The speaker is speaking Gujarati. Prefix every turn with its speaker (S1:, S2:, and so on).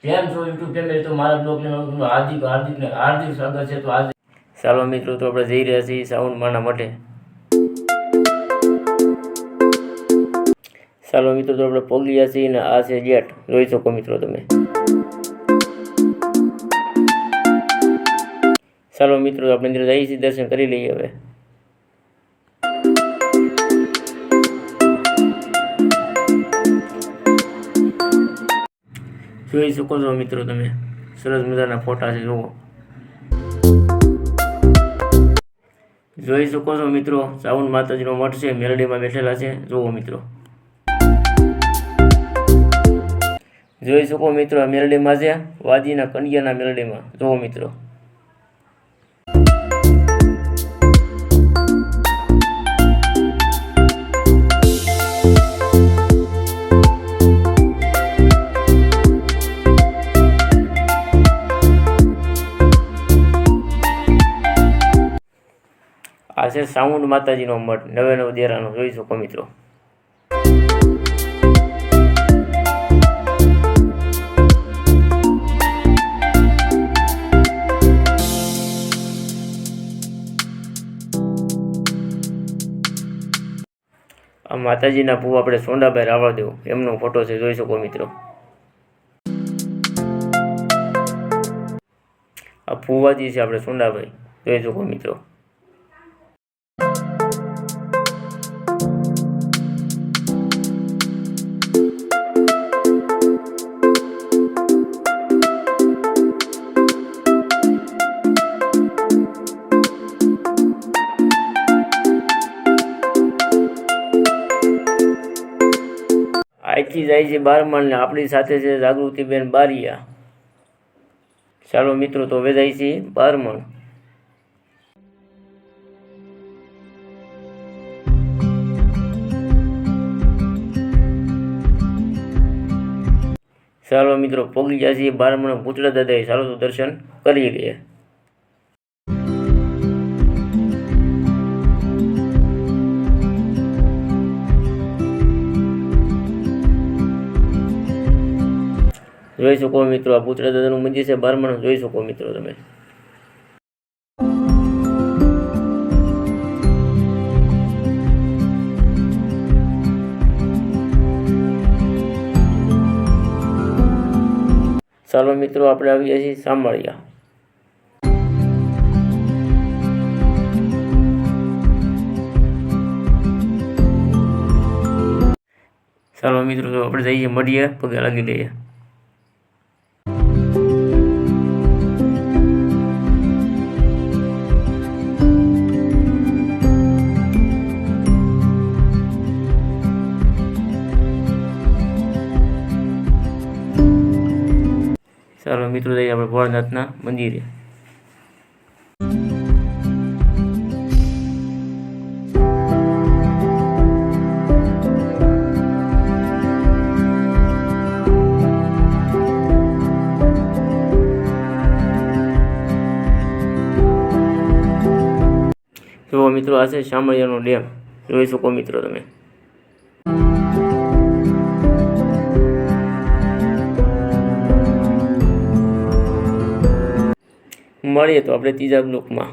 S1: કેમ છો યુટ્યુબ ફેમિલી? તો મારા બ્લોગને હાર્દિક સ્વાગત છે. તો આજે ચાલો મિત્રો, તો આપણે જઈ રહ્યા છીએ શ્રાવણ માના માટે. ચાલો મિત્રો, તો આપણે પહોંચી ગયા છીએ ને આ છે ગેટ, જોઈ શકો મિત્રો તમે. ચાલો મિત્રો, આપણે અંદર જઈએ છીએ, દર્શન કરી લઈએ હવે. જોઈ શકો છો મિત્રો તમે, સરસ મજાના ફોટા છે. જુઓ, જોઈ શકો છો મિત્રો, શ્રાવણ માતાજીનો મઠ છે, મેલડીમાં બેઠેલા છે. જુઓ મિત્રો, જોઈ શકો મિત્રો, મેલડીમાં છે, વાદીના કન્યાના મેલડીમાં. જુઓ મિત્રો, આ છે સાઉન્ડ માતાજીનો મઠ, નવે દેરાનો. જોઈ શકો મિત્રો. આ માતાજીના ભૂ આપણે સોંડાભાઈ રાવળદેવ એમનો ફોટો છે. જોઈ શકો મિત્રો. આ ફુવાજી છે આપણે સોંડાભાઈ. જોઈ શકો મિત્રો. આજથી જાય છે બારમણ ને આપણી સાથે છે જાગૃતિબેન બારિયા. ચાલો મિત્રો, તો હવે જાય છે બારમણ. ચાલો મિત્રો, પહોંચી ગયા છીએ બારમણ પૂતળા દાદાએ. ચાલો તો દર્શન કરી લઈએ. જોઈ શકો મિત્રો, આ પૂતળા દાદાનું મંદિર છે બારમણ. જોઈ શકો મિત્રો તમે. ચાલો મિત્રો, આપણે આવી ગયા છીએ સાંભળિયા. ચાલો મિત્રો, તો આપણે જઈએ મળીએ, પગે લાગી લઈએ. ચાલો મિત્રો, જઈએ આપણે ભોળાનાથના મંદિરે. જુઓ મિત્રો, આ છે શામળિયાનો ડેમ. જોઈ શકો મિત્રો તમે. મળીએ તો આપણે ત્રીજા બ્લોકમાં.